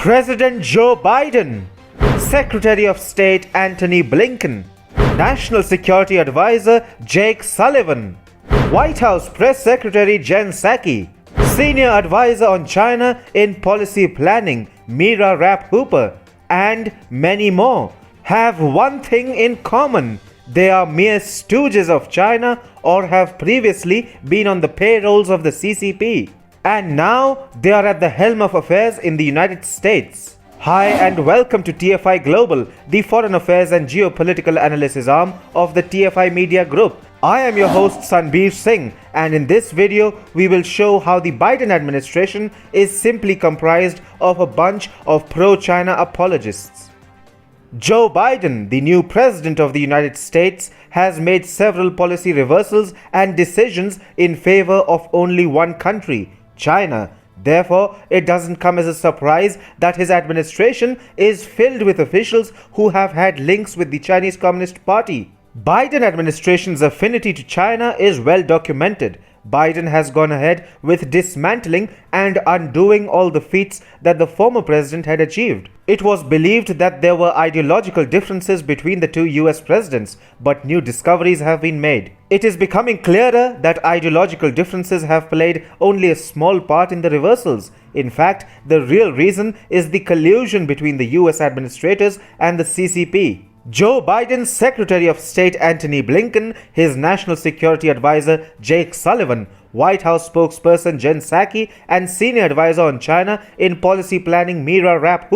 President Joe Biden, Secretary of State Antony Blinken, National Security Advisor Jake Sullivan, White House Press Secretary Jen Psaki, Senior Advisor on China in Policy Planning Mira Rapp, and many more have one thing in common. They are mere stooges of China or have previously been on the payrolls of the CCP. And now they are at the helm of affairs in the United States. Hi and welcome to TFI Global, the foreign affairs and geopolitical analysis arm of the TFI Media Group. I am your host Sanbir Singh, and in this video we will show how the Biden administration is simply comprised of a bunch of pro-China apologists. Joe Biden, the new president of the United States, has made several policy reversals and decisions in favor of only one country, China. Therefore, it doesn't come as a surprise that his administration is filled with officials who have had links with the Chinese Communist Party. Biden administration's affinity to China is well documented. Biden has gone ahead with dismantling and undoing all the feats that the former president had achieved. It was believed that there were ideological differences between the two US presidents, but new discoveries have been made. It is becoming clearer that ideological differences have played only a small part in the reversals. In fact, the real reason is the collusion between the US administrators and the CCP. Joe Biden's Secretary of State Antony Blinken, his National Security Advisor Jake Sullivan, White House spokesperson Jen Psaki, and Senior Advisor on China in Policy Planning Mira Rapp,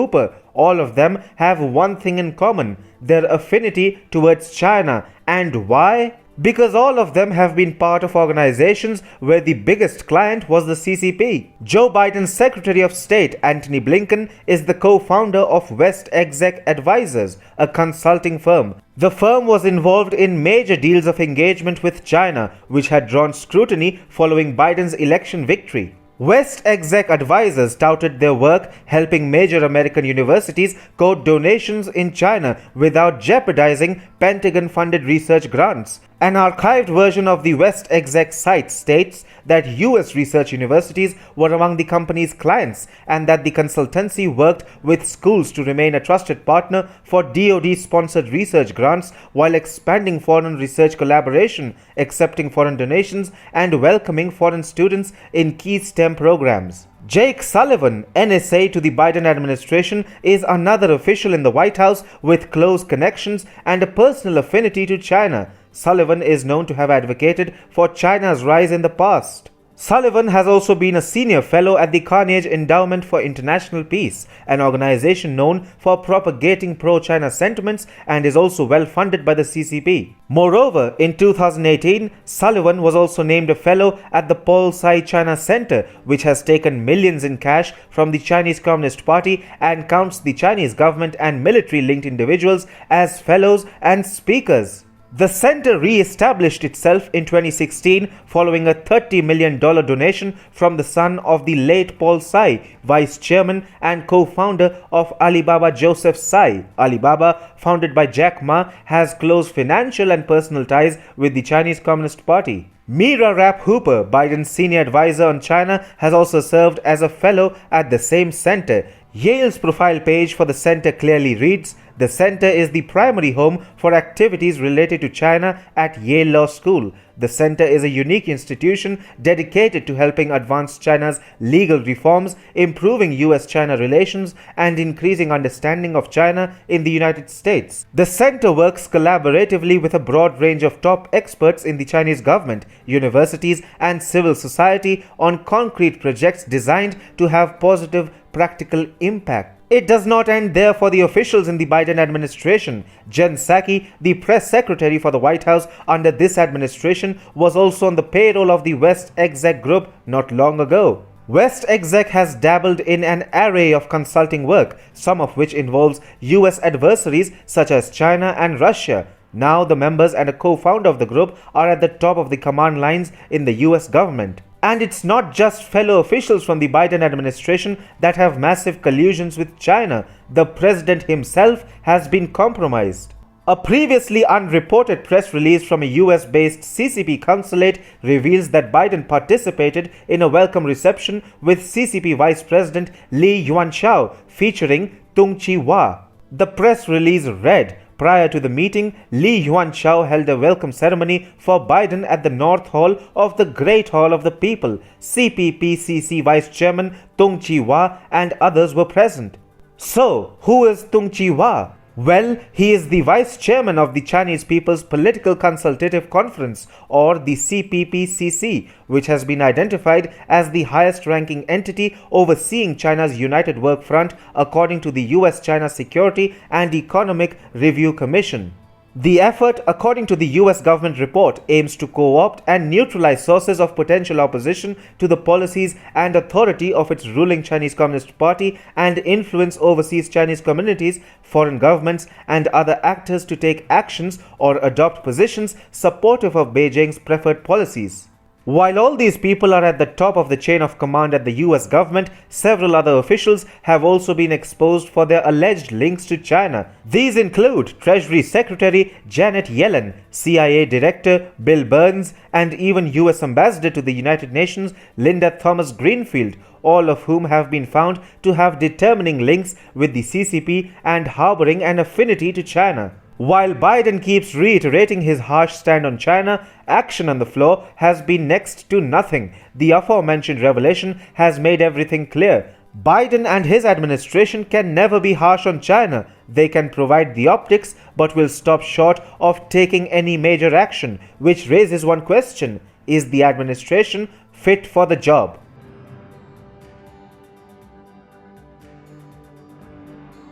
all of them have one thing in common: their affinity towards China. And why? Because all of them have been part of organizations where the biggest client was the CCP. Joe Biden's Secretary of State Antony Blinken is the co-founder of WestExec Advisors, a consulting firm. The firm was involved in major deals of engagement with China, which had drawn scrutiny following Biden's election victory. WestExec Advisors touted their work helping major American universities quote donations in China without jeopardizing Pentagon-funded research grants. An archived version of the WestExec site states that US research universities were among the company's clients and that the consultancy worked with schools to remain a trusted partner for DoD-sponsored research grants while expanding foreign research collaboration, accepting foreign donations, and welcoming foreign students in key STEM programs. Jake Sullivan, NSA to the Biden administration, is another official in the White House with close connections and a personal affinity to China. Sullivan is known to have advocated for China's rise in the past. Sullivan has also been a senior fellow at the Carnegie Endowment for International Peace, an organization known for propagating pro-China sentiments, and is also well funded by the CCP. Moreover, in 2018, Sullivan was also named a fellow at the Paul Tsai China Center, which has taken millions in cash from the Chinese Communist Party and counts the Chinese government and military-linked individuals as fellows and speakers. The center re-established itself in 2016 following a $30 million donation from the son of the late Paul Tsai, vice chairman and co-founder of Alibaba, Joseph Tsai. Alibaba, founded by Jack Ma, has close financial and personal ties with the Chinese Communist Party. Mira Rapp, Biden's senior advisor on China, has also served as a fellow at the same center. Yale's profile page for the center clearly reads, "The center is the primary home for activities related to China at Yale Law School. The center is a unique institution dedicated to helping advance China's legal reforms, improving US-China relations, and increasing understanding of China in the United States. The center works collaboratively with a broad range of top experts in the Chinese government, universities, and civil society on concrete projects designed to have positive practical impact." It does not end there for the officials in the Biden administration. Jen Psaki, the press secretary for the White House under this administration, was also on the payroll of the WestExec Group not long ago. WestExec has dabbled in an array of consulting work, some of which involves US adversaries such as China and Russia. Now the members and a co-founder of the group are at the top of the command lines in the US government. And it's not just fellow officials from the Biden administration that have massive collusions with China. The president himself has been compromised. A previously unreported press release from a US-based CCP consulate reveals that Biden participated in a welcome reception with CCP Vice President Li Yuanchao featuring Tung Chee-hwa. The press release read, prior to the meeting, Li Yuanchao held a welcome ceremony for Biden at the North Hall of the Great Hall of the People. CPPCC Vice Chairman Tung Chee-hwa and others were present. So, who is Tung Chee-hwa? Well, he is the Vice Chairman of the Chinese People's Political Consultative Conference, or the CPPCC, which has been identified as the highest-ranking entity overseeing China's United Work Front according to the US-China Security and Economic Review Commission. The effort, according to the US government report, aims to co-opt and neutralize sources of potential opposition to the policies and authority of its ruling Chinese Communist Party and influence overseas Chinese communities, foreign governments, and other actors to take actions or adopt positions supportive of Beijing's preferred policies. While all these people are at the top of the chain of command at the US government, several other officials have also been exposed for their alleged links to China. These include Treasury Secretary Janet Yellen, CIA Director Bill Burns, and even US Ambassador to the United Nations Linda Thomas-Greenfield, all of whom have been found to have determining links with the CCP and harboring an affinity to China. While Biden keeps reiterating his harsh stand on China, action on the floor has been next to nothing. The aforementioned revelation has made everything clear. Biden and his administration can never be harsh on China. They can provide the optics but will stop short of taking any major action, which raises one question: is the administration fit for the job?